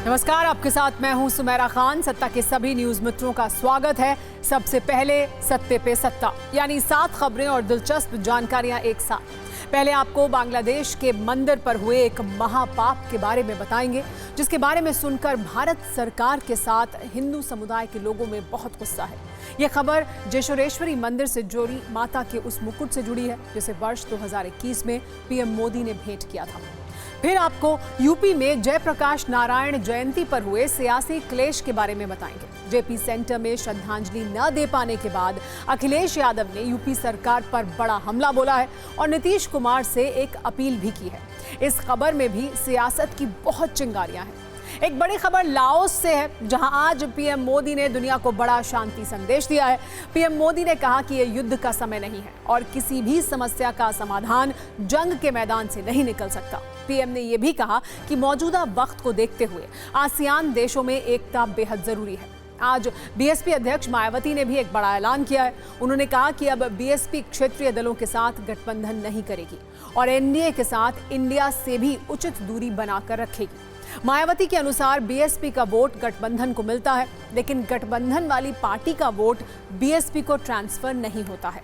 नमस्कार, आपके साथ मैं हूं सुमेरा खान। सत्ता के सभी न्यूज मित्रों का स्वागत है। सबसे पहले सत्ते पे सत्ता, यानी 7 खबरें और दिलचस्प जानकारियां एक साथ। पहले आपको बांग्लादेश के मंदिर पर हुए एक महापाप के बारे में बताएंगे, जिसके बारे में सुनकर भारत सरकार के साथ हिंदू समुदाय के लोगों में बहुत गुस्सा है। यह खबर जेशोरेश्वरी मंदिर से जुड़ी माता के उस मुकुट से जुड़ी है, जिसे वर्ष 2021 में पीएम मोदी ने भेंट किया था। फिर आपको यूपी में जयप्रकाश नारायण जयंती पर हुए सियासी क्लेश के बारे में बताएंगे। जेपी सेंटर में श्रद्धांजलि न दे पाने के बाद अखिलेश यादव ने यूपी सरकार पर बड़ा हमला बोला है और नीतीश कुमार से एक अपील भी की है। इस खबर में भी सियासत की बहुत चिंगारियां हैं। एक बड़ी खबर लाओस से है, जहां आज पीएम मोदी ने दुनिया को बड़ा शांति संदेश दिया है। पीएम मोदी ने कहा कि यह युद्ध का समय नहीं है और किसी भी समस्या का समाधान जंग के मैदान से नहीं निकल सकता। पीएम ने यह भी कहा कि मौजूदा वक्त को देखते हुए आसियान देशों में एकता बेहद जरूरी है। आज बीएसपी अध्यक्ष मायावती ने भी एक बड़ा ऐलान किया है। उन्होंने कहा कि अब बीएसपी क्षेत्रीय दलों के साथ गठबंधन नहीं करेगी और एनडीए के साथ इंडिया से भी उचित दूरी बनाकर रखेगी। मायावती के अनुसार बीएसपी का वोट गठबंधन को मिलता है, लेकिन गठबंधन वाली पार्टी का वोट बीएसपी को ट्रांसफर नहीं होता है।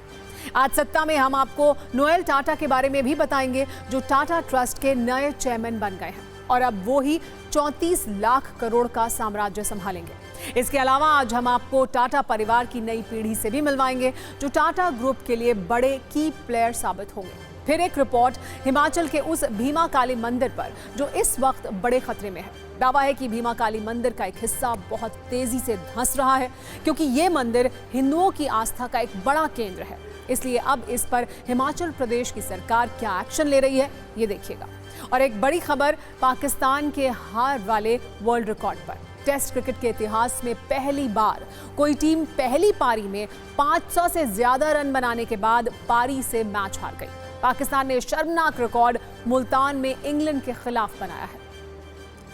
आज सत्ता में हम आपको नोएल टाटा के बारे में भी बताएंगे, जो टाटा ट्रस्ट के नए चेयरमैन बन गए हैं और अब वो ही 34 लाख करोड़ का साम्राज्य संभालेंगे। इसके अलावा आज हम आपको टाटा परिवार की नई पीढ़ी से भी मिलवाएंगे, जो टाटा ग्रुप के लिए बड़े की प्लेयर साबित होंगे। फिर एक रिपोर्ट हिमाचल के उस भीमा काली मंदिर पर, जो इस वक्त बड़े खतरे में है। दावा है कि भीमा काली मंदिर का एक हिस्सा बहुत तेजी से धंस रहा है, क्योंकि ये मंदिर हिंदुओं की आस्था का एक बड़ा केंद्र है। इसलिए अब इस पर हिमाचल प्रदेश की सरकार क्या एक्शन ले रही है, ये देखिएगा। और एक बड़ी खबर पाकिस्तान के हार वाले वर्ल्ड रिकॉर्ड पर। टेस्ट क्रिकेट के इतिहास में पहली बार कोई टीम पहली पारी में 500 से ज्यादा रन बनाने के बाद पारी से मैच हार गई। पाकिस्तान ने शर्मनाक रिकॉर्ड मुल्तान में इंग्लैंड के खिलाफ बनाया है।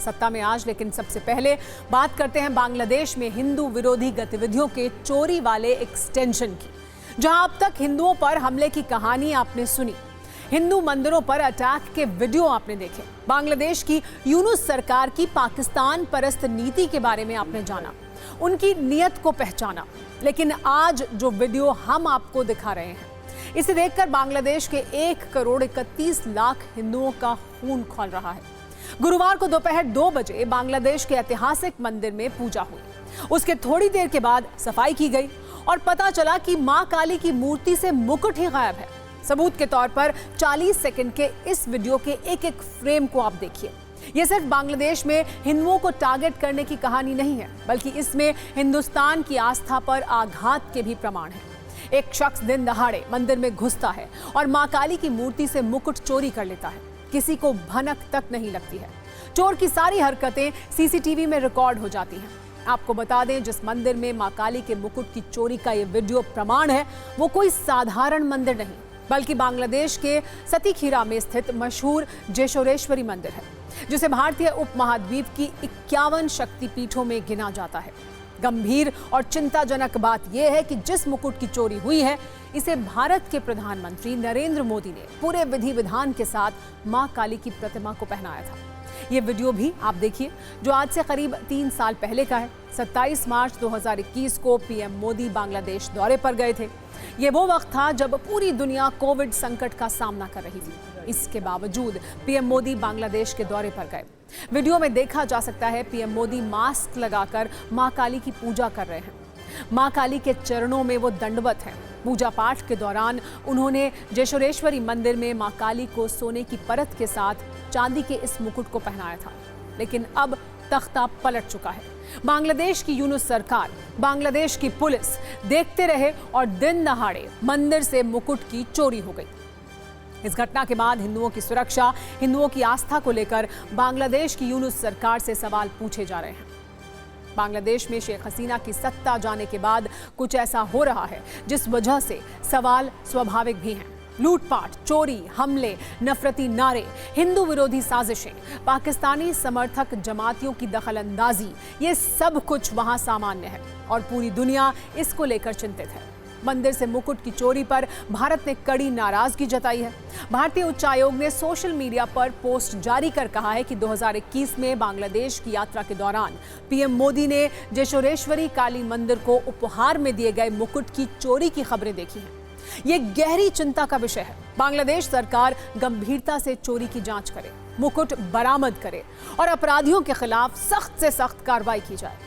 सत्ता में आज, लेकिन सबसे पहले बात करते हैं बांग्लादेश में हिंदू विरोधी गतिविधियों के चोरी वाले एक्सटेंशन की, जहां अब तक हिंदुओं पर हमले की कहानी आपने सुनी, हिंदू मंदिरों पर अटैक के वीडियो आपने देखे, बांग्लादेश की यूनुस सरकार की पाकिस्तान परस्त नीति के बारे में आपने जाना, उनकी नीयत को पहचाना। लेकिन आज जो वीडियो हम आपको दिखा रहे हैं, इसे देखकर बांग्लादेश के 1 करोड़ 31 लाख हिंदुओं का खून खौल रहा है। गुरुवार को दोपहर 2 बजे बांग्लादेश के ऐतिहासिक मंदिर में पूजा हुई। उसके थोड़ी देर के बाद सफाई की गई और पता चला कि मां काली की मूर्ति से मुकुट ही गायब है। सबूत के तौर पर 40 सेकंड के इस वीडियो के एक फ्रेम को आप देखिए। यह सिर्फ बांग्लादेश में हिंदुओं को टारगेट करने की कहानी नहीं है, बल्कि इसमें हिंदुस्तान की आस्था पर आघात के भी प्रमाण हैं। एक शख्स दिन दहाड़े मंदिर में घुसता है और मां काली की मूर्ति से मुकुट चोरी कर लेता है। किसी को भनक तक नहीं लगती है। चोर की सारी हरकतें सीसीटीवी में रिकॉर्ड हो जाती हैं। आपको बता दें, जिस मंदिर में मां काली के मुकुट की चोरी का ये वीडियो प्रमाण है, वो कोई साधारण मंदिर नहीं, बल्कि बांग्लादेश के सतीखीरा में स्थित मशहूर जेशोरेश्वरी मंदिर है, जिसे भारतीय उपमहाद्वीप की 51 शक्तिपीठों में गिना जाता है। गंभीर और चिंताजनक बात यह है कि जिस मुकुट की चोरी हुई है, इसे भारत के प्रधानमंत्री नरेंद्र मोदी ने पूरे विधि विधान के साथ मां काली की प्रतिमा को पहनाया था। ये वीडियो भी आप देखिए, जो आज से करीब 3 साल पहले का है। 27 मार्च 2021 को पीएम मोदी बांग्लादेश दौरे पर गए थे। ये वो वक्त था जब पूरी दुनिया कोविड संकट का सामना कर रही थी। इसके बावजूद पीएम मोदी बांग्लादेश के दौरे पर गए। वीडियो में देखा जा सकता है पीएम मोदी मास्क लगाकर मां काली की पूजा कर रहे हैं। मां काली के चरणों में वो दंडवत हैं। पूजा पाठ के दौरान उन्होंने जेशोरेश्वरी मंदिर में मां काली को सोने की परत के साथ चांदी के इस मुकुट को पहनाया था। लेकिन अब तख्ता पलट चुका है। बांग्लादेश की यूनुस सरकार, बांग्लादेश की पुलिस देखते रहे और दिन दहाड़े मंदिर से मुकुट की चोरी हो गई। इस घटना के बाद हिंदुओं की सुरक्षा, हिंदुओं की आस्था को लेकर बांग्लादेश की यूनुस सरकार से सवाल पूछे जा रहे हैं। बांग्लादेश में शेख हसीना की सत्ता जाने के बाद कुछ ऐसा हो रहा है जिस वजह से सवाल स्वाभाविक भी हैं। लूटपाट, चोरी, हमले, नफरती नारे, हिंदू विरोधी साजिशें, पाकिस्तानी समर्थक जमातियों की दखलंदाजी, ये सब कुछ वहां सामान्य है और पूरी दुनिया इसको लेकर चिंतित है। मंदिर से मुकुट की चोरी पर भारत ने कड़ी नाराजगी जताई है। भारतीय उच्चायोग ने सोशल मीडिया पर पोस्ट जारी कर कहा है कि 2021 में बांग्लादेश की यात्रा के दौरान पीएम मोदी ने जशोरेश्वरी काली मंदिर को उपहार में दिए गए मुकुट की चोरी की खबरें देखी हैं। ये गहरी चिंता का विषय है। बांग्लादेश सरकार गंभीरता से चोरी की जांच करे, मुकुट बरामद करे और अपराधियों के खिलाफ सख्त से सख्त कार्रवाई की जाए।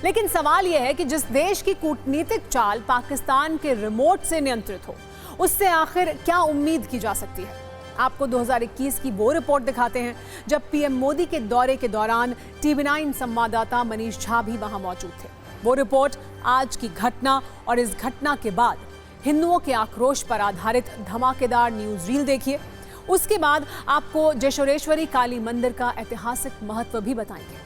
लेकिन सवाल यह है कि जिस देश की कूटनीतिक चाल पाकिस्तान के रिमोट से नियंत्रित हो, उससे आखिर क्या उम्मीद की जा सकती है। आपको 2021 की वो रिपोर्ट दिखाते हैं जब पीएम मोदी के दौरे के दौरान TV9 संवाददाता मनीष झा भी वहां मौजूद थे। वो रिपोर्ट आज की घटना और इस घटना के बाद हिंदुओं के आक्रोश पर आधारित धमाकेदार न्यूज रील देखिए। उसके बाद आपको जशोरेश्वरी काली मंदिर का ऐतिहासिक महत्व भी बताएंगे।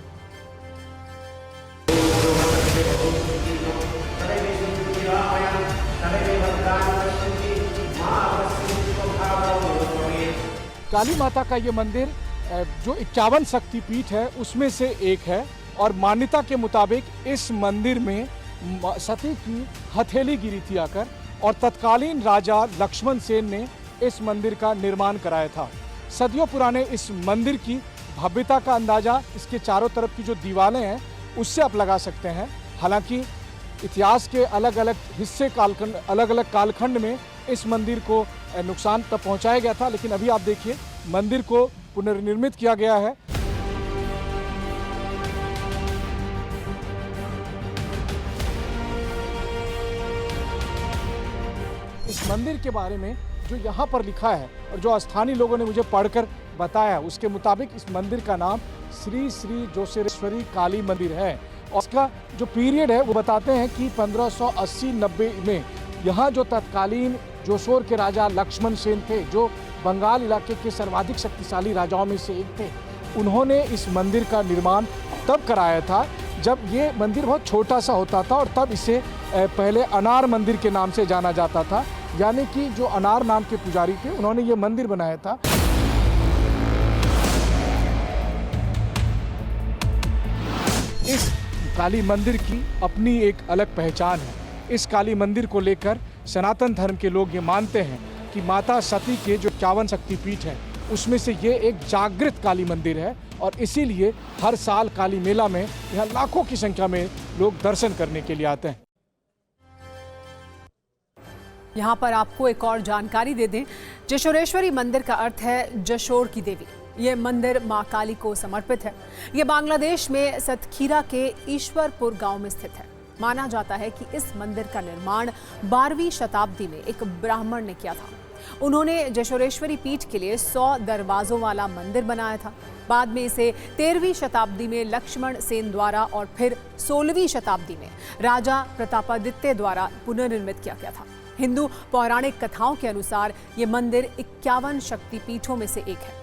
काली माता का ये मंदिर जो 51 शक्तिपीठ है उसमें से एक है और मान्यता के मुताबिक इस मंदिर में सती की हथेली गिरी थी आकर और तत्कालीन राजा लक्ष्मण सेन ने इस मंदिर का निर्माण कराया था। सदियों पुराने इस मंदिर की भव्यता का अंदाजा इसके चारों तरफ की जो दीवारें हैं उससे आप लगा सकते हैं। हालांकि इतिहास के अलग अलग हिस्से अलग अलग कालखंड में इस मंदिर को नुकसान तब पहुंचाया गया था, लेकिन अभी आप देखिए मंदिर को पुनर्निर्मित किया गया है। इस मंदिर के बारे में जो यहाँ पर लिखा है और जो स्थानीय लोगों ने मुझे पढ़कर बताया, उसके मुताबिक इस मंदिर का नाम श्री श्री जोशेश्वरी काली मंदिर है और उसका जो पीरियड है वो बताते हैं कि 1580-90 में यहाँ जो तत्कालीन जोशोर के राजा लक्ष्मण सेन थे, जो बंगाल इलाके के सर्वाधिक शक्तिशाली राजाओं में से एक थे, उन्होंने इस मंदिर का निर्माण तब कराया था जब ये मंदिर बहुत छोटा सा होता था और तब इसे पहले अनार मंदिर के नाम से जाना जाता था। यानी कि जो अनार नाम के पुजारी थे उन्होंने ये मंदिर बनाया था। इस काली मंदिर की अपनी एक अलग पहचान है। इस काली मंदिर को लेकर सनातन धर्म के लोग ये मानते हैं कि माता सती के जो 51 शक्तिपीठ हैं उसमें से ये एक जागृत काली मंदिर है और इसीलिए हर साल काली मेला में यहाँ लाखों की संख्या में लोग दर्शन करने के लिए आते हैं। यहाँ पर आपको एक और जानकारी दे दें, जशोरेश्वरी मंदिर का अर्थ है जशोर की देवी। ये मंदिर मां काली को समर्पित है। ये बांग्लादेश में सतखीरा के ईश्वरपुर गांव में स्थित है। माना जाता है कि इस मंदिर का निर्माण 12वीं शताब्दी में एक ब्राह्मण ने किया था। उन्होंने जशोरेश्वरी पीठ के लिए 100 दरवाजों वाला मंदिर बनाया था। बाद में इसे 13वीं शताब्दी में लक्ष्मण सेन द्वारा और फिर 16वीं शताब्दी में राजा प्रतापादित्य द्वारा पुनर्निर्मित किया गया था। हिंदू पौराणिक कथाओं के अनुसार ये मंदिर 51 शक्तिपीठों में से एक है।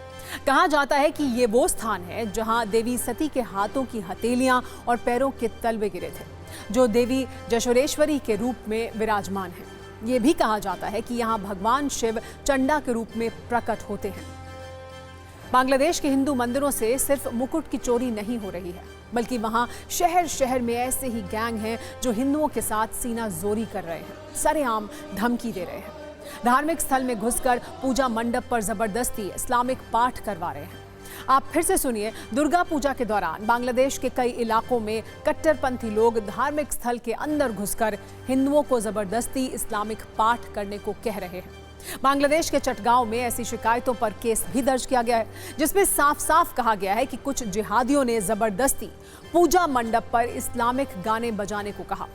कहा जाता है कि ये वो स्थान है जहां देवी सती के हाथों की हथेलियां और पैरों के तलवे गिरे थे, जो देवी जशोरेश्वरी के रूप में विराजमान है। ये भी कहा जाता है कि यहाँ भगवान शिव चंडा के रूप में प्रकट होते हैं। बांग्लादेश के हिंदू मंदिरों से सिर्फ मुकुट की चोरी नहीं हो रही है, बल्कि वहाँ शहर शहर में ऐसे ही गैंग हैं जो हिंदुओं के साथ सीना जोरी कर रहे हैं, सरेआम धमकी दे रहे हैं, धार्मिक स्थल में घुसकर पूजा मंडप पर जबरदस्ती इस्लामिक पाठ करवा रहे हैं। आप फिर से सुनिए, दुर्गा पूजा के दौरान बांग्लादेश के कई इलाकों में कट्टरपंथी लोग धार्मिक स्थल के अंदर घुसकर हिंदुओं को जबरदस्ती इस्लामिक पाठ करने को कह रहे हैं। बांग्लादेश के चटगांव में ऐसी शिकायतों पर केस भी दर्ज किया गया है, जिसमें साफ साफ कहा गया है कि कुछ जिहादियों ने जबरदस्ती पूजा मंडप पर इस्लामिक गाने बजाने को कहा।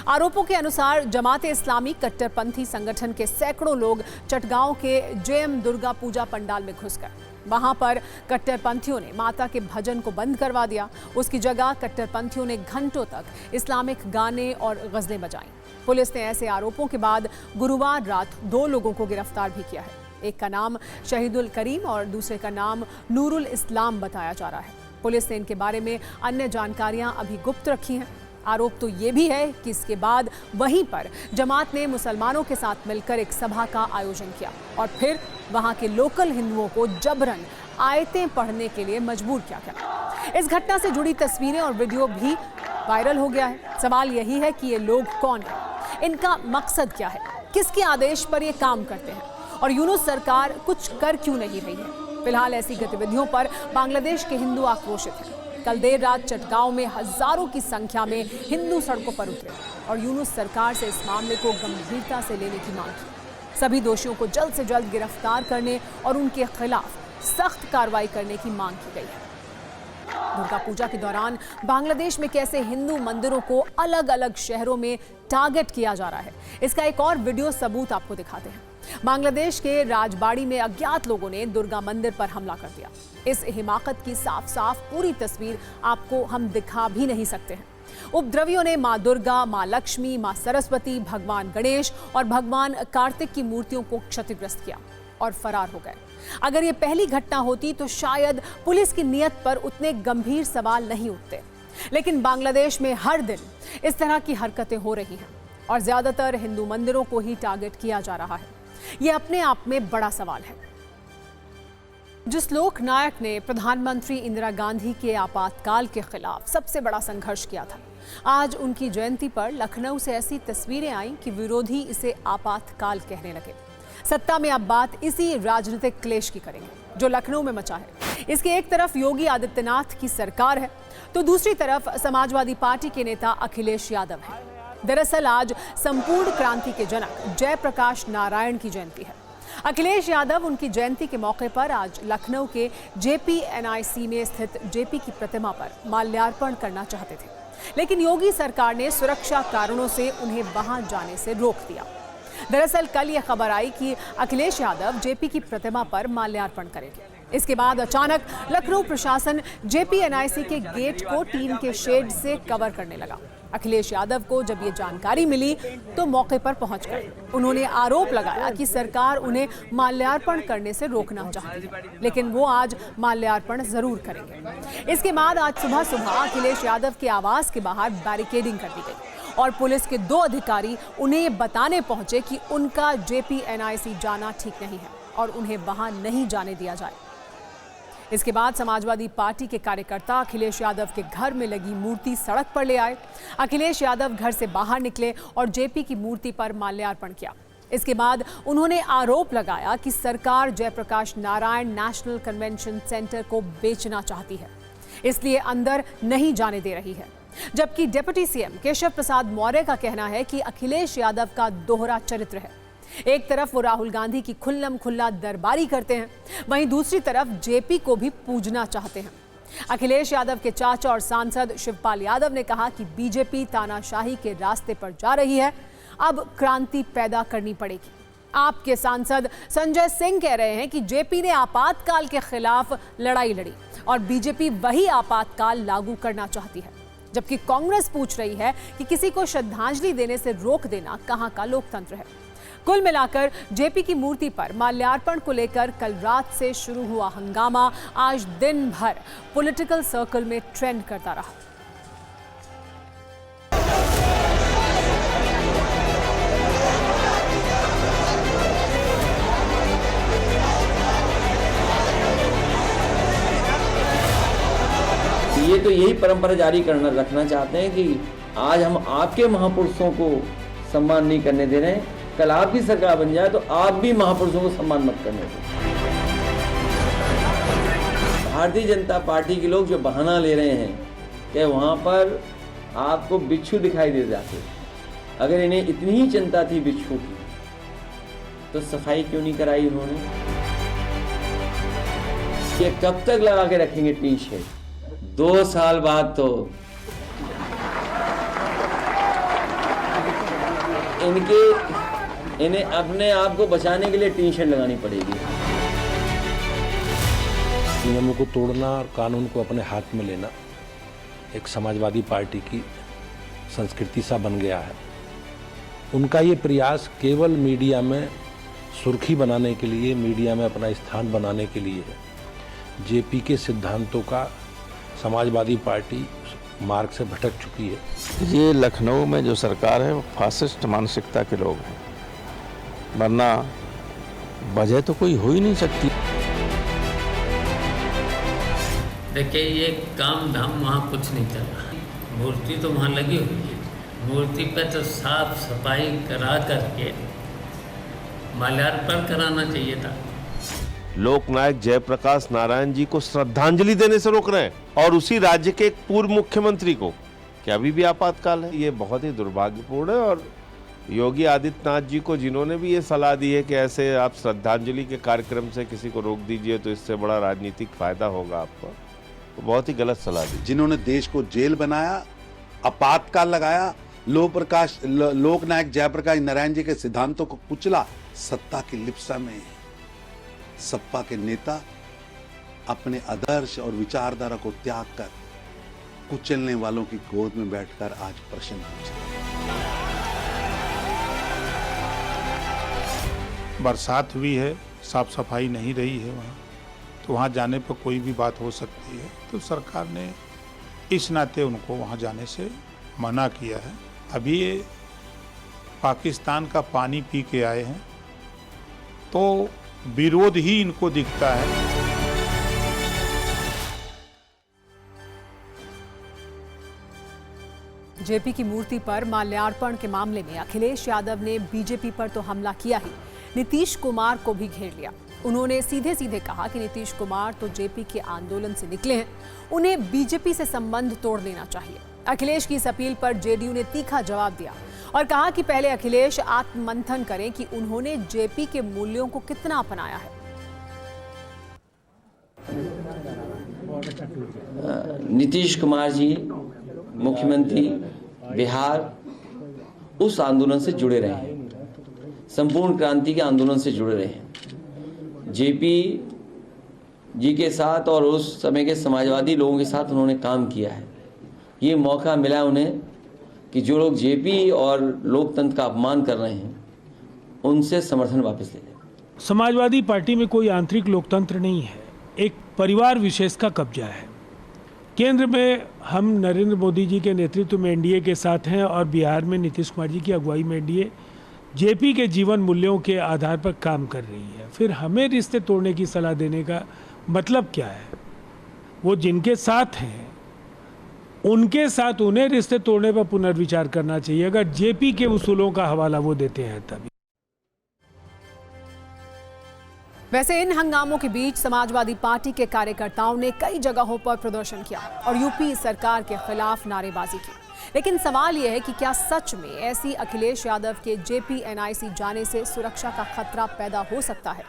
आरोपों के अनुसार जमाते इस्लामी कट्टरपंथी संगठन के सैकड़ों लोग चटगांव के जेएम दुर्गा पूजा पंडाल में घुसकर वहां पर कट्टरपंथियों ने माता के भजन को बंद करवा दिया। उसकी जगह कट्टरपंथियों ने घंटों तक इस्लामिक गाने और गजलें बजाईं। पुलिस ने ऐसे आरोपों के बाद गुरुवार रात 2 लोगों को गिरफ्तार भी किया है। एक का नाम शहीदुल करीम और दूसरे का नाम नूरुल इस्लाम बताया जा रहा है। पुलिस ने इनके बारे में अन्य जानकारियां अभी गुप्त रखी हैं। आरोप तो ये भी है कि इसके बाद वहीं पर जमात ने मुसलमानों के साथ मिलकर एक सभा का आयोजन किया और फिर वहां के लोकल हिंदुओं को जबरन आयतें पढ़ने के लिए मजबूर किया गया। इस घटना से जुड़ी तस्वीरें और वीडियो भी वायरल हो गया है। सवाल यही है कि ये लोग कौन हैं? इनका मकसद क्या है, किसके आदेश पर ये काम करते हैं और यूनुस सरकार कुछ कर क्यों नहीं रही है। फिलहाल ऐसी गतिविधियों पर बांग्लादेश के हिंदू आक्रोशित हैं। कल देर रात चटगांव में हजारों की संख्या में हिंदू सड़कों पर उतरे और यूनुस सरकार से इस मामले को गंभीरता से लेने की मांग की। सभी दोषियों को जल्द से जल्द गिरफ्तार करने और उनके खिलाफ सख्त कार्रवाई करने की मांग की गई है। दुर्गा पूजा के दौरान बांग्लादेश में कैसे हिंदू मंदिरों को अलग अलग शहरों में टारगेट किया जा रहा है, इसका एक और वीडियो सबूत आपको दिखाते हैं। बांग्लादेश के राजबाड़ी में अज्ञात लोगों ने दुर्गा मंदिर पर हमला कर दिया। इस हिमाकत की साफ साफ पूरी तस्वीर आपको हम दिखा भी नहीं सकते हैं। उपद्रवियों ने मां दुर्गा, मां लक्ष्मी, मां सरस्वती, भगवान गणेश और भगवान कार्तिक की मूर्तियों को क्षतिग्रस्त किया और फरार हो गए। अगर ये पहली घटना होती तो शायद पुलिस की नीयत पर उतने गंभीर सवाल नहीं उठते, लेकिन बांग्लादेश में हर दिन इस तरह की हरकतें हो रही हैं और ज्यादातर हिंदू मंदिरों को ही टारगेट किया जा रहा है। ये अपने आप में बड़ा सवाल है। जिस लोक नायक ने प्रधानमंत्री इंदिरा गांधी के आपातकाल के खिलाफ सबसे बड़ा संघर्ष किया था, आज उनकी जयंती पर लखनऊ से ऐसी तस्वीरें आईं कि विरोधी इसे आपातकाल कहने लगे। सत्ता में अब बात इसी राजनीतिक क्लेश की करेंगे जो लखनऊ में मचा है। इसके एक तरफ योगी आदित्यनाथ की सरकार है तो दूसरी तरफ समाजवादी पार्टी के नेता अखिलेश यादव हैं। दरअसल आज संपूर्ण क्रांति के जनक जयप्रकाश नारायण की जयंती है। अखिलेश यादव उनकी जयंती के मौके पर आज लखनऊ के JPNIC में स्थित जेपी की प्रतिमा पर माल्यार्पण करना चाहते थे, लेकिन योगी सरकार ने सुरक्षा कारणों से उन्हें वहां जाने से रोक दिया। दरअसल कल यह खबर आई कि अखिलेश यादव जेपी की प्रतिमा पर माल्यार्पण करेंगे। इसके बाद अचानक लखनऊ प्रशासन JPNIC के गेट को टीन के शेड से कवर करने लगा। अखिलेश यादव को जब ये जानकारी मिली तो मौके पर पहुंच गए। उन्होंने आरोप लगाया कि सरकार उन्हें माल्यार्पण करने से रोकना चाहती है, लेकिन वो आज माल्यार्पण जरूर करेंगे। इसके बाद आज सुबह सुबह अखिलेश यादव के आवास के बाहर बैरिकेडिंग कर दी गई और पुलिस के 2 अधिकारी उन्हें बताने पहुंचे कि उनका JPNIC जाना ठीक नहीं है और उन्हें वहां नहीं जाने दिया जाए। इसके बाद समाजवादी पार्टी के कार्यकर्ता अखिलेश यादव के घर में लगी मूर्ति सड़क पर ले आए। अखिलेश यादव घर से बाहर निकले और जेपी की मूर्ति पर माल्यार्पण किया। इसके बाद उन्होंने आरोप लगाया कि सरकार Jayaprakash Narayan national convention centre को बेचना चाहती है, इसलिए अंदर नहीं जाने दे रही है। जबकि डिप्टी सीएम केशव प्रसाद मौर्य का कहना है कि अखिलेश यादव का दोहरा चरित्र है। एक तरफ वो राहुल गांधी की खुल्लम खुल्ला दरबारी करते हैं, वहीं दूसरी तरफ जेपी को भी पूजना चाहते हैं। अखिलेश यादव के चाचा और सांसद शिवपाल यादव ने कहा कि बीजेपी तानाशाही के रास्ते पर जा रही है, अब क्रांति पैदा करनी पड़ेगी। आपके सांसद संजय सिंह कह रहे हैं कि जेपी ने आपातकाल के खिलाफ लड़ाई लड़ी और बीजेपी वही आपातकाल लागू करना चाहती है, जबकि कांग्रेस पूछ रही है कि किसी को श्रद्धांजलि देने से रोक देना कहां का लोकतंत्र है। कुल मिलाकर जेपी की मूर्ति पर माल्यार्पण को लेकर कल रात से शुरू हुआ हंगामा आज दिन भर पॉलिटिकल सर्कल में ट्रेंड करता रहा। ये तो यही परंपरा जारी रखना चाहते हैं कि आज हम आपके महापुरुषों को सम्मान नहीं करने दे रहे हैं, कल आपकी सरकार बन जाए तो आप भी महापुरुषों को सम्मान मत करने दें। भारतीय जनता पार्टी के लोग जो बहाना ले रहे हैं कि वहाँ पर आपको बिच्छू दिखाई दे जाते, अगर इन्हें इतनी ही चिंता थी बिच्छू की तो सफाई क्यों नहीं कराई उन्होंने? ये कब तक लगा के रखेंगे टीन शेड? 2 साल बाद तो इन्हें अपने आप को बचाने के लिए टीन शेड लगानी पड़ेगी। नियमों को तोड़ना और कानून को अपने हाथ में लेना एक समाजवादी पार्टी की संस्कृति सा बन गया है। उनका ये प्रयास केवल मीडिया में सुर्खी बनाने के लिए, मीडिया में अपना स्थान बनाने के लिए है। जेपी के सिद्धांतों का समाजवादी पार्टी मार्ग से भटक चुकी है। ये लखनऊ में जो सरकार है वो फासिस्ट मानसिकता के लोग हैं, वरना वजह तो कोई हो ही नहीं सकती। देखिए, ये काम धाम वहाँ कुछ नहीं चल रहा। मूर्ति तो वहाँ लगी हुई है, मूर्ति पे तो साफ सफाई करा करके माल्यार्पण कराना चाहिए था। लोकनायक जयप्रकाश नारायण जी को श्रद्धांजलि देने से रोक रहे हैं और उसी राज्य के एक पूर्व मुख्यमंत्री को। क्या अभी भी आपातकाल है? ये बहुत ही दुर्भाग्यपूर्ण है। और योगी आदित्यनाथ जी को जिन्होंने भी ये सलाह दी है कि ऐसे आप श्रद्धांजलि के कार्यक्रम से किसी को रोक दीजिए तो इससे बड़ा राजनीतिक फायदा होगा आपको, तो बहुत ही गलत सलाह दी। जिन्होंने देश को जेल बनाया, आपातकाल लगाया, लोकनायक जयप्रकाश नारायण जी के सिद्धांतों को कुचला, सत्ता की लिप्सा में सपा के नेता अपने आदर्श और विचारधारा को त्याग कर कुचलने वालों की गोद में बैठकर आज प्रश्न पूछे। बरसात हुई है, साफ सफाई नहीं रही है वहाँ, तो वहाँ जाने पर कोई भी बात हो सकती है, तो सरकार ने इस नाते उनको वहाँ जाने से मना किया है। अभी ये पाकिस्तान का पानी पी के आए हैं, तो विरोध ही इनको दिखता है। जेपी की मूर्ति पर माल्यार्पण के मामले में अखिलेश यादव ने बीजेपी पर तो हमला किया ही, नीतीश कुमार को भी घेर लिया। उन्होंने सीधे सीधे कहा कि नीतीश कुमार तो जेपी के आंदोलन से निकले हैं, उन्हें बीजेपी से संबंध तोड़ देना चाहिए। अखिलेश की इस अपील पर जेडीयू ने तीखा जवाब दिया और कहा कि पहले अखिलेश आत्ममंथन करें कि उन्होंने जेपी के मूल्यों को कितना अपनाया है। नीतीश कुमार जी मुख्यमंत्री बिहार उस आंदोलन से जुड़े रहे हैं, संपूर्ण क्रांति के आंदोलन से जुड़े रहे हैं। जेपी जी के साथ और उस समय के समाजवादी लोगों के साथ उन्होंने काम किया है। ये मौका मिला उन्हें कि जो लोग जेपी और लोकतंत्र का अपमान कर रहे हैं उनसे समर्थन वापस ले लें। समाजवादी पार्टी में कोई आंतरिक लोकतंत्र नहीं है, एक परिवार विशेष का कब्जा है। केंद्र में हम नरेंद्र मोदी जी के नेतृत्व में एनडीए के साथ हैं और बिहार में नीतीश कुमार जी की अगुवाई में एनडीए जेपी के जीवन मूल्यों के आधार पर काम कर रही है। फिर हमें रिश्ते तोड़ने की सलाह देने का मतलब क्या है? वो जिनके साथ हैं उनके साथ उन्हें रिश्ते तोड़ने पर पुनर्विचार करना चाहिए। अगर जेपी के उसूलों का हवाला वो देते हैं तभी। वैसे इन हंगामों के बीच समाजवादी पार्टी के कार्यकर्ताओं ने कई जगहों पर प्रदर्शन किया और यूपी सरकार के खिलाफ नारेबाजी की। लेकिन सवाल यह है कि क्या सच में ऐसी अखिलेश यादव के जेपी एनआईसी जाने से सुरक्षा का खतरा पैदा हो सकता है?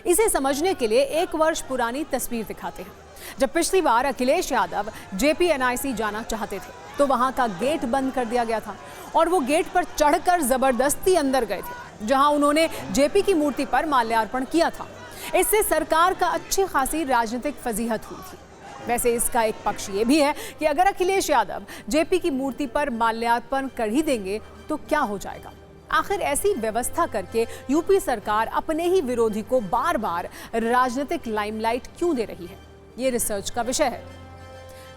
इसे समझने के लिए 1 वर्ष पुरानी तस्वीर दिखाते हैं। जब पिछली बार अखिलेश यादव जेपी एनआईसी जाना चाहते थे तो वहां का गेट बंद कर दिया गया था और वो गेट पर चढ़कर जबरदस्ती अंदर गए थे, जहां उन्होंने जेपी की मूर्ति पर माल्यार्पण किया था। इससे सरकार का अच्छी खासी राजनीतिक फजीहत हुई थी। वैसे इसका एक पक्ष ये भी है कि अगर अखिलेश यादव जेपी की मूर्ति पर माल्यार्पण कर ही देंगे तो क्या हो जाएगा? आखिर ऐसी व्यवस्था करके यूपी सरकार अपने ही विरोधी को बार बार राजनीतिक लाइमलाइट क्यों दे रही है? ये रिसर्च का विषय है।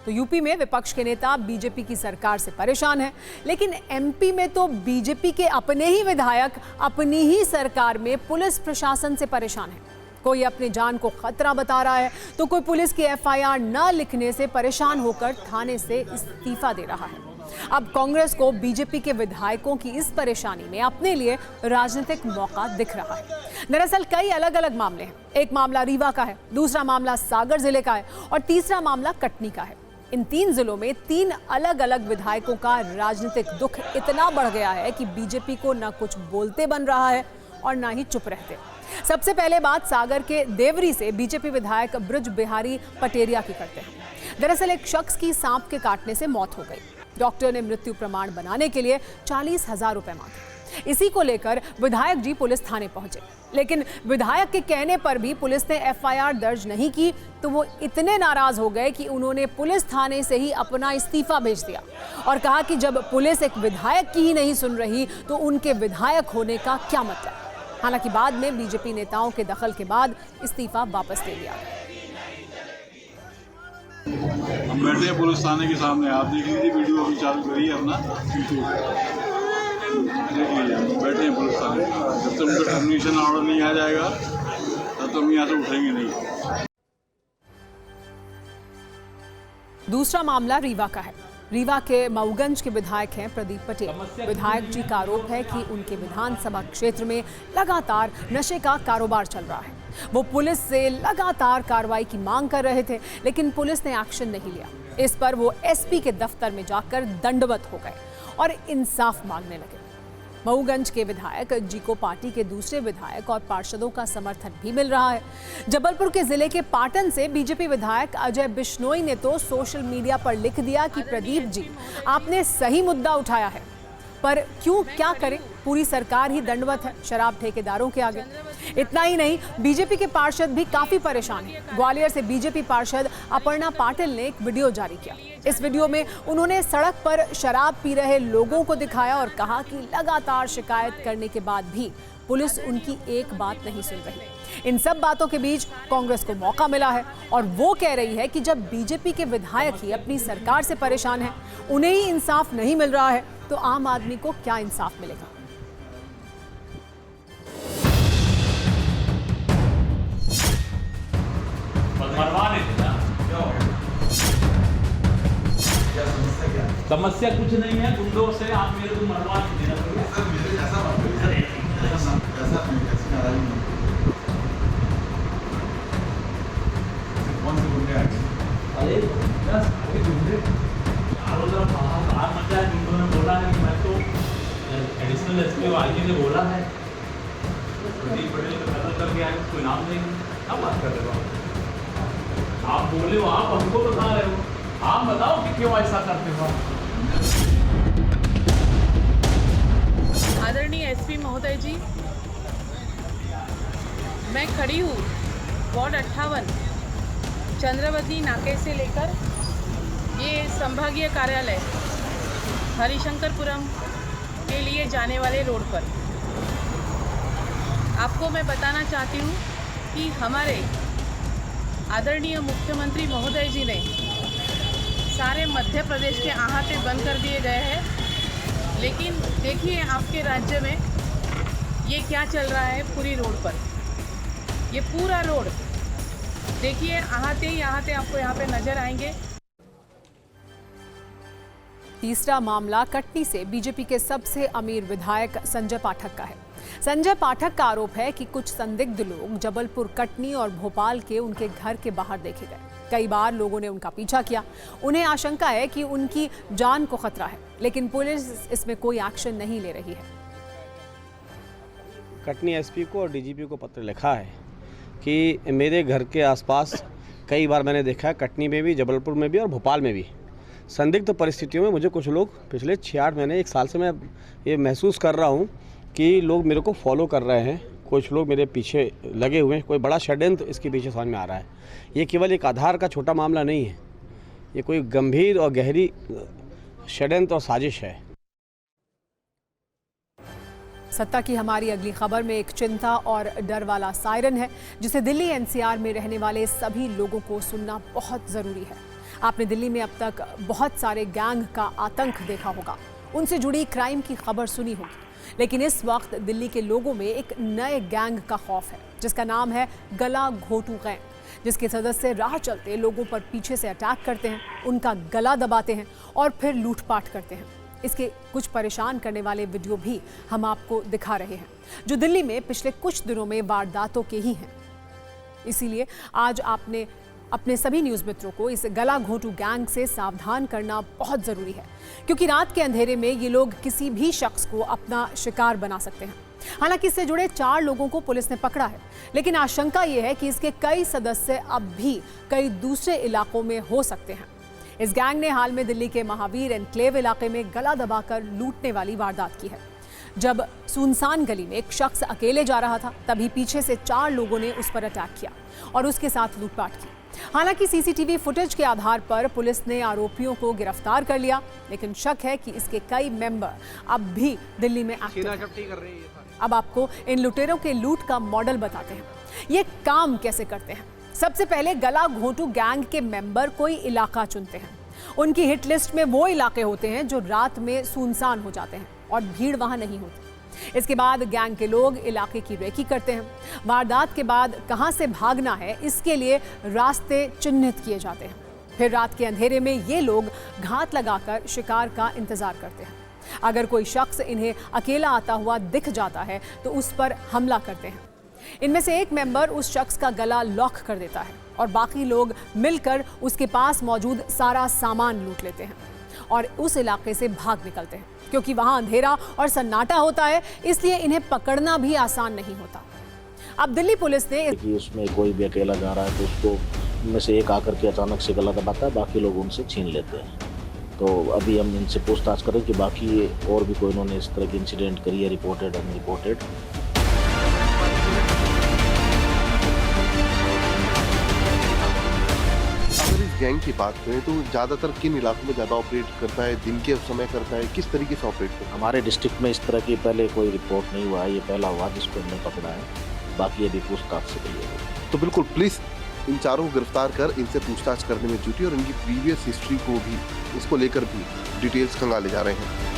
तो यूपी में विपक्ष के नेता बीजेपी की सरकार से परेशान हैं, लेकिन एमपी में तो बीजेपी के अपने ही विधायक अपनी ही सरकार में पुलिस प्रशासन से परेशान हैं। कोई अपनी जान को खतरा बता रहा है तो कोई पुलिस की एफआईआर न लिखने से परेशान होकर थाने से इस्तीफा दे रहा है। अब कांग्रेस को बीजेपी के विधायकों की इस परेशानी में अपने लिए राजनीतिक मौका दिख रहा है। दरअसल कई अलग अलग मामले हैं। एक मामला रीवा का है, दूसरा मामला सागर जिले का है और तीसरा मामला कटनी का है। इन 3 जिलों में 3 अलग अलग विधायकों का राजनीतिक दुख इतना बढ़ गया है कि बीजेपी को न कुछ बोलते बन रहा है और न ही चुप रहते। सबसे पहले बात सागर के देवरी से बीजेपी विधायक ब्रज बिहारी पटेरिया की करते हैं। दरअसल एक शख्स की सांप के काटने से मौत हो गई। डॉक्टर ने मृत्यु प्रमाण बनाने के लिए 40,000 रुपए मांगे। इसी को लेकर विधायक जी पुलिस थाने पहुंचे, लेकिन विधायक के कहने पर भी पुलिस ने एफआईआर दर्ज नहीं की तो वो इतने नाराज हो गए कि उन्होंने पुलिस थाने से ही अपना इस्तीफा भेज दिया और कहा कि जब पुलिस एक विधायक की ही नहीं सुन रही तो उनके विधायक होने का क्या मतलब। हालांकि बाद में बीजेपी नेताओं के दखल के बाद इस्तीफा वापस ले लिया। हम बैठे हैं पुलिस थाने के सामने, आप देख लीजिए, वीडियो अभी चालू करिए अपना, देख लीजिए। बैठे हैं पुलिस थाने, जब तक उनका टर्मिनेशन ऑर्डर नहीं आ जाएगा तब तो हम यहाँ से उठेंगे नहीं। दूसरा मामला रीवा का है। रीवा के मऊगंज के विधायक हैं प्रदीप पटेल। विधायक जी का आरोप है कि उनके विधानसभा क्षेत्र में लगातार नशे का कारोबार चल रहा है। वो पुलिस से लगातार कार्रवाई की मांग कर रहे थे, लेकिन पुलिस ने एक्शन नहीं लिया। इस पर वो एसपी के दफ्तर में जाकर दंडवत हो गए और इंसाफ मांगने लगे। मऊगंज के विधायक जी को पार्टी के दूसरे विधायक और पार्षदों का समर्थन भी मिल रहा है। जबलपुर के जिले के पाटन से बीजेपी विधायक अजय बिश्नोई ने तो सोशल मीडिया पर लिख दिया कि प्रदीप जी, आपने सही मुद्दा उठाया है, पर क्यों क्या करें, पूरी सरकार ही दंडवत है शराब ठेकेदारों के आगे। इतना ही नहीं, बीजेपी के पार्षद भी काफी परेशान हैं। ग्वालियर से बीजेपी पार्षद अपर्णा पाटिल ने एक वीडियो जारी किया। इस वीडियो में उन्होंने सड़क पर शराब पी रहे लोगों को दिखाया और कहा कि लगातार शिकायत करने के बाद भी पुलिस उनकी एक बात नहीं सुन रही। इन सब बातों के बीच कांग्रेस को मौका मिला है और वो कह रही है कि जब बीजेपी के विधायक ही अपनी सरकार से परेशान हैं, उन्हें ही इंसाफ नहीं मिल रहा है, तो आम आदमी को क्या इंसाफ मिलेगा। समस्या कुछ नहीं है, गुंडों से आप मेरे को मरवा देना अरे ने बोला है कि मैं तो एडिशनल एसपी आईजी ने बोला है, प्रदीप पटेल को कत्ल करके आए, कोई नाम नहीं। क्या बात कर रहे हो आप बोले हो, आप हमको बता रहे हो, आप बताओ कि क्यों ऐसा करते हो। आदरणीय एसपी महोदय जी, मैं खड़ी हूँ वार्ड 58 चंद्रवती नाके से लेकर ये संभागीय कार्यालय हरिशंकरपुरम के लिए जाने वाले रोड पर। आपको मैं बताना चाहती हूँ कि हमारे आदरणीय मुख्यमंत्री महोदय जी ने सारे मध्य प्रदेश के अहाते बंद कर दिए गए हैं, लेकिन देखिए आपके राज्य में ये क्या चल रहा है। पूरी रोड पर ये पूरा रोड देखिए, अहाते ही अहाते आपको यहाँ पे नजर आएंगे। तीसरा मामला कटनी से बीजेपी के सबसे अमीर विधायक संजय पाठक का है। संजय पाठक का आरोप है कि कुछ संदिग्ध लोग जबलपुर, कटनी और भोपाल के उनके घर के बाहर देखे गए। कई बार लोगों ने उनका पीछा किया। उन्हें आशंका है कि उनकी जान को खतरा है, लेकिन पुलिस इसमें कोई एक्शन नहीं ले रही है। कटनी एसपी को और डीजीपी को पत्र लिखा है कि मेरे घर के आसपास कई बार मैंने देखा है, कटनी में भी, जबलपुर में भी और भोपाल में भी संदिग्ध परिस्थितियों में मुझे कुछ लोग पिछले 6-8 महीने 1 साल से मैं ये महसूस कर रहा हूँ कि लोग मेरे को फॉलो कर रहे हैं, कुछ लोग मेरे पीछे लगे हुए हैं। कोई बड़ा षड्यंत्र इसके पीछे समझ में आ रहा है। ये केवल एक आधार का छोटा मामला नहीं है, ये कोई गंभीर और गहरी षड्यंत्र और साजिश है। सत्ता की हमारी अगली खबर में एक चिंता और डर वाला सायरन है, जिसे दिल्ली एनसीआर में रहने वाले सभी लोगों को सुनना बहुत ज़रूरी है। आपने दिल्ली में अब तक बहुत सारे गैंग का आतंक देखा होगा, उनसे जुड़ी क्राइम की खबर सुनी होगी, लेकिन इस वक्त दिल्ली के लोगों में एक नए गैंग का खौफ है, जिसका नाम है गला घोटू गैंग, जिसके सदस्य राह चलते लोगों पर पीछे से अटैक करते हैं, उनका गला दबाते हैं और फिर लूटपाट करते हैं। इसके कुछ परेशान करने वाले वीडियो भी हम आपको दिखा रहे हैं, जो दिल्ली में पिछले कुछ दिनों में वारदातों के ही हैं। इसीलिए आज आपने अपने सभी न्यूज़ मित्रों को इस गला घोटू गैंग से सावधान करना बहुत ज़रूरी है, क्योंकि रात के अंधेरे में ये लोग किसी भी शख्स को अपना शिकार बना सकते हैं। हालांकि इससे जुड़े 4 लोगों को पुलिस ने पकड़ा है, लेकिन आशंका ये है कि इसके कई सदस्य अब भी कई दूसरे इलाकों में हो सकते हैं। इस गैंग ने हाल में दिल्ली के महावीर एनक्लेव इलाके में गला दबाकर लूटने वाली वारदात की है। जब सुनसान गली में एक शख्स अकेले जा रहा था, तभी पीछे से 4 लोगों ने उस पर अटैक किया और उसके साथ लूटपाट की। हालांकि सीसीटीवी फुटेज के आधार पर पुलिस ने आरोपियों को गिरफ्तार कर लिया, लेकिन शक है कि इसके कई मेंबर अब भी दिल्ली में एक्टिव हैं। अब आपको इन लुटेरों के लूट का मॉडल बताते हैं। ये काम कैसे करते हैं। सबसे पहले गला घोटू गैंग के मेंबर कोई इलाका चुनते हैं। उनकी हिट लिस्ट में वो इलाके होते हैं जो रात में सुनसान हो जाते हैं और भीड़ वहां नहीं होती। इसके बाद गैंग के लोग इलाके की रेकी करते हैं। वारदात के बाद कहां से भागना है, इसके लिए रास्ते चिन्हित किए जाते हैं। फिर रात के अंधेरे में ये लोग घात लगाकर शिकार का इंतजार करते हैं। अगर कोई शख्स इन्हें अकेला आता हुआ दिख जाता है तो उस पर हमला करते हैं। इनमें से एक मेंबर उस शख्स का गला लॉक कर देता है और बाकी लोग मिलकर उसके पास मौजूद सारा सामान लूट लेते हैं और उस इलाके से भाग निकलते हैं। क्योंकि वहां अंधेरा और सन्नाटा होता है, इसलिए इन्हें पकड़ना भी आसान नहीं होता। अब दिल्ली पुलिस ने उसमें कोई भी अकेला जा रहा है तो उसको उनमें से एक आकर के अचानक से गला दबाता है, बाकी लोग उनसे छीन लेते हैं। तो अभी हम इनसे पूछताछ करें कि बाकी और भी कोई इन्होंने इस तरह की इंसिडेंट करी है, रिपोर्टेड अनरिपोर्टेड। अगर इस गैंग की बात करें तो ज़्यादातर किन इलाकों में ज़्यादा ऑपरेट करता है, दिन के समय करता है, किस तरीके से ऑपरेट करता है? हमारे डिस्ट्रिक्ट में इस तरह की पहले कोई रिपोर्ट नहीं हुआ है, ये पहला हुआ जिसको हमने पकड़ा है, बाकी अभी पूछताछ से करिए। तो बिल्कुल पुलिस इन चारों को गिरफ्तार कर इनसे पूछताछ करने में जुटी और इनकी प्रीवियस हिस्ट्री को भी, इसको लेकर भी डिटेल्स खंगाले जा रहे हैं।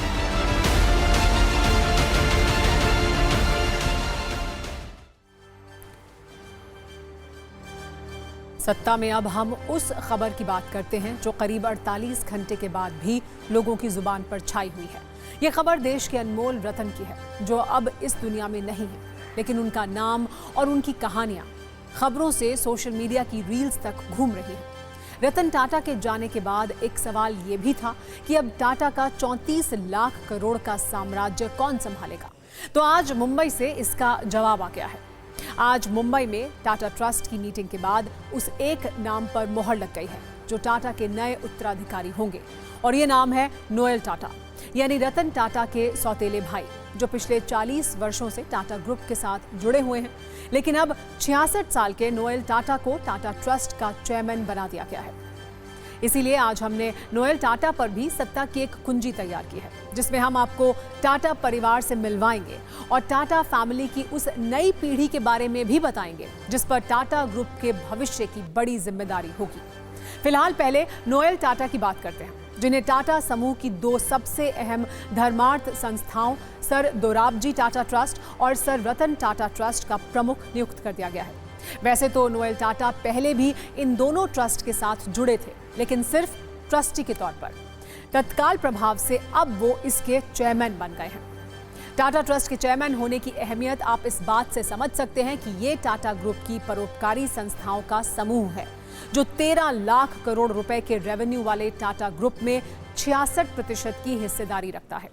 सत्ता में अब हम उस खबर की बात करते हैं जो करीब 48 घंटे के बाद भी लोगों की जुबान पर छाई हुई है। ये खबर देश के अनमोल रतन की है, जो अब इस दुनिया में नहीं है, लेकिन उनका नाम और उनकी कहानियां खबरों से सोशल मीडिया की रील्स तक घूम रही है। रतन टाटा के जाने के बाद एक सवाल ये भी था कि अब टाटा का 34 लाख करोड़ का साम्राज्य कौन संभालेगा। तो आज मुंबई से इसका जवाब आ गया है। आज मुंबई में टाटा ट्रस्ट की मीटिंग के बाद उस एक नाम पर मोहर लग गई है जो टाटा के नए उत्तराधिकारी होंगे, और ये नाम है नोएल टाटा, यानी रतन टाटा के सौतेले भाई, जो पिछले 40 वर्षों से टाटा ग्रुप के साथ जुड़े हुए हैं। लेकिन अब 66 साल के नोएल टाटा को टाटा ट्रस्ट का चेयरमैन बना दिया गया है। इसीलिए आज हमने नोएल टाटा पर भी सत्ता की एक कुंजी तैयार की है, जिसमें हम आपको टाटा परिवार से मिलवाएंगे और टाटा फैमिली की उस नई पीढ़ी के बारे में भी बताएंगे जिस पर टाटा ग्रुप के भविष्य की बड़ी जिम्मेदारी होगी। फिलहाल पहले नोएल टाटा की बात करते हैं, जिन्हें टाटा समूह की 2 सबसे अहम धर्मार्थ संस्थाओं सर दोराबजी टाटा ट्रस्ट और सर रतन टाटा ट्रस्ट का प्रमुख नियुक्त कर दिया गया है। वैसे तो नोएल टाटा पहले भी इन दोनों ट्रस्ट के साथ जुड़े थे, लेकिन सिर्फ ट्रस्टी के तौर पर। तत्काल प्रभाव से अब वो इसके चेयरमैन बन गए हैं। टाटा ट्रस्ट के चेयरमैन होने की अहमियत आप इस बात से समझ सकते हैं कि ये टाटा ग्रुप की परोपकारी संस्थाओं का समूह है, जो 13 लाख करोड़ रुपए के रेवेन्यू वाले टाटा ग्रुप में 66% की हिस्सेदारी रखता है।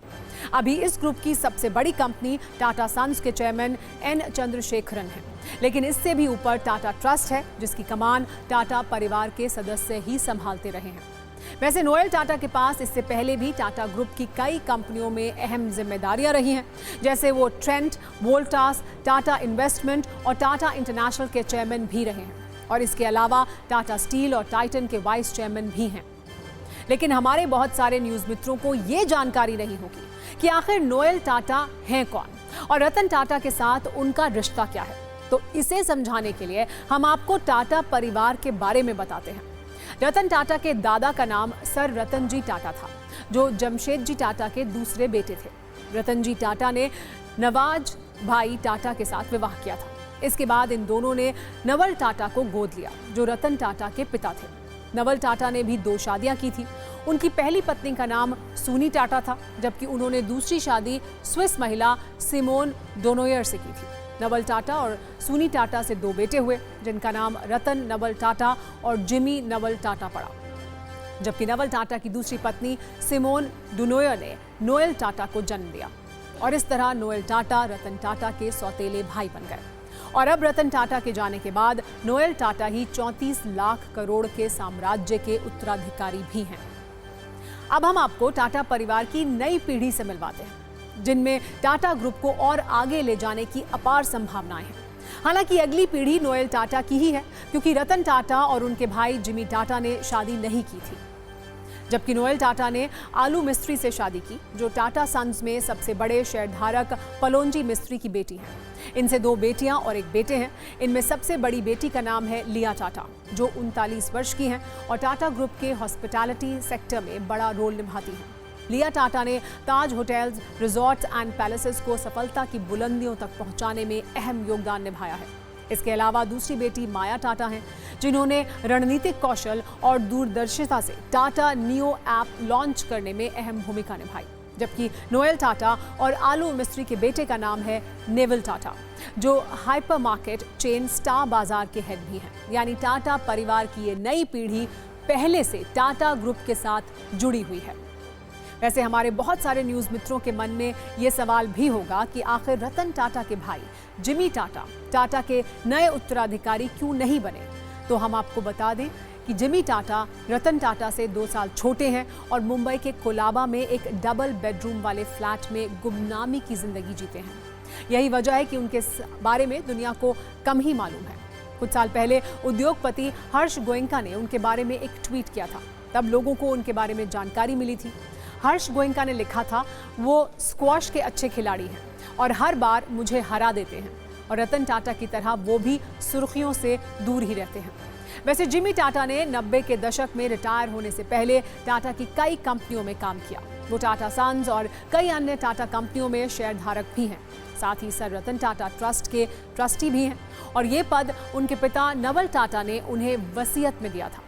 अभी इस ग्रुप की सबसे बड़ी कंपनी टाटा सन्स के चेयरमैन एन चंद्रशेखरन हैं, लेकिन इससे भी ऊपर टाटा ट्रस्ट है, जिसकी कमान टाटा परिवार के सदस्य ही संभालते रहे हैं। वैसे नोएल टाटा के पास इससे पहले भी टाटा ग्रुप की कई कंपनियों में अहम जिम्मेदारियां रही हैं, जैसे वो ट्रेंट, वोल्टास, टाटा इन्वेस्टमेंट और टाटा इंटरनेशनल के चेयरमैन भी रहे हैं, और इसके अलावा टाटा स्टील और टाइटन के वाइस चेयरमैन भी हैं। लेकिन हमारे बहुत सारे न्यूज मित्रों को ये जानकारी नहीं होगी कि आखिर नोएल टाटा हैं कौन और रतन टाटा के साथ उनका रिश्ता क्या है। तो इसे समझाने के लिए हम आपको टाटा परिवार के बारे में बताते हैं। रतन टाटा के दादा का नाम सर रतन जी टाटा था, जो जमशेद जी टाटा के दूसरे बेटे थे। रतन जी टाटा ने नवाज भाई टाटा के साथ विवाह किया था। इसके बाद इन दोनों ने नवल टाटा को गोद लिया, जो रतन टाटा के पिता थे। नवल टाटा ने भी 2 शादियां की थी। उनकी पहली पत्नी का नाम सूनी टाटा था, जबकि उन्होंने दूसरी शादी स्विस महिला सिमोन डोनोयर से की थी। नवल टाटा और सूनी टाटा से 2 बेटे हुए, जिनका नाम रतन नवल टाटा और जिमी नवल टाटा पड़ा, जबकि नवल टाटा की दूसरी पत्नी सिमोन डोनोयर ने नोएल टाटा को जन्म दिया। और इस तरह नोएल टाटा रतन टाटा के सौतेले भाई बन गए। और अब रतन टाटा के जाने के बाद नोएल टाटा ही 34 लाख करोड़ के साम्राज्य के उत्तराधिकारी भी हैं। अब हम आपको टाटा परिवार की नई पीढ़ी से मिलवाते हैं, जिनमें टाटा ग्रुप को और आगे ले जाने की अपार संभावनाएं हैं। हालांकि अगली पीढ़ी नोएल टाटा की ही है, क्योंकि रतन टाटा और उनके भाई जिमी टाटा ने शादी नहीं की थी, जबकि नोएल टाटा ने आलू मिस्त्री से शादी की, जो टाटा सन्स में सबसे बड़े शेयरधारक पलोंजी मिस्त्री की बेटी हैं। इनसे 2 बेटियां और 1 बेटे हैं। इनमें सबसे बड़ी बेटी का नाम है लिया टाटा, जो 39 वर्ष की हैं और टाटा ग्रुप के हॉस्पिटैलिटी सेक्टर में बड़ा रोल निभाती हैं। लिया टाटा ने ताज होटल्स, रिजॉर्ट्स एंड पैलेसेस को सफलता की बुलंदियों तक पहुंचाने में अहम योगदान निभाया है। इसके अलावा दूसरी बेटी माया टाटा हैं, जिन्होंने रणनीतिक कौशल और दूरदर्शिता से टाटा नियो ऐप लॉन्च करने में अहम भूमिका निभाई। जबकि नोएल टाटा और आलू मिस्त्री के बेटे का नाम है नेवल टाटा, जो हाइपरमार्केट चेन स्टार बाजार के हेड भी हैं। यानी टाटा परिवार की ये नई पीढ़ी पहले से टाटा ग्रुप के साथ जुड़ी हुई है। वैसे हमारे बहुत सारे न्यूज़ मित्रों के मन में ये सवाल भी होगा कि आखिर रतन टाटा के भाई जिमी टाटा टाटा के नए उत्तराधिकारी क्यों नहीं बने। तो हम आपको बता दें कि जिमी टाटा रतन टाटा से 2 साल छोटे हैं और मुंबई के कोलाबा में एक डबल बेडरूम वाले फ्लैट में गुमनामी की जिंदगी जीते हैं। यही वजह है कि उनके बारे में दुनिया को कम ही मालूम है। कुछ साल पहले उद्योगपति हर्ष गोयनका ने उनके बारे में एक ट्वीट किया था, तब लोगों को उनके बारे में जानकारी मिली थी। हर्ष गोयनका ने लिखा था, वो स्क्वॉश के अच्छे खिलाड़ी हैं और हर बार मुझे हरा देते हैं, और रतन टाटा की तरह वो भी सुर्खियों से दूर ही रहते हैं। वैसे जिमी टाटा ने 90 के दशक में रिटायर होने से पहले टाटा की कई कंपनियों में काम किया। वो टाटा सन्स और कई अन्य टाटा कंपनियों में शेयरधारक भी हैं। साथ ही सर रतन टाटा ट्रस्ट के ट्रस्टी भी हैं और ये पद उनके पिता नवल टाटा ने उन्हें वसीयत में दिया था।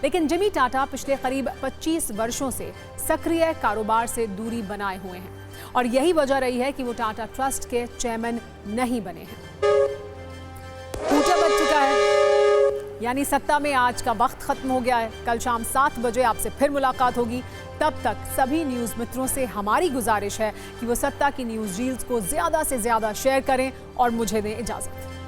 लेकिन जिमी टाटा पिछले करीब 25 वर्षों से सक्रिय कारोबार से दूरी बनाए हुए हैं और यही वजह रही है कि वो टाटा ट्रस्ट के चेयरमैन नहीं बने हैं। पूजा बच चुका है, यानी सत्ता में आज का वक्त खत्म हो गया है। कल शाम 7 बजे आपसे फिर मुलाकात होगी। तब तक सभी न्यूज़ मित्रों से हमारी गुजारिश है कि वो सत्ता की न्यूज़ रील्स को ज़्यादा से ज़्यादा शेयर करें और मुझे दें इजाज़त।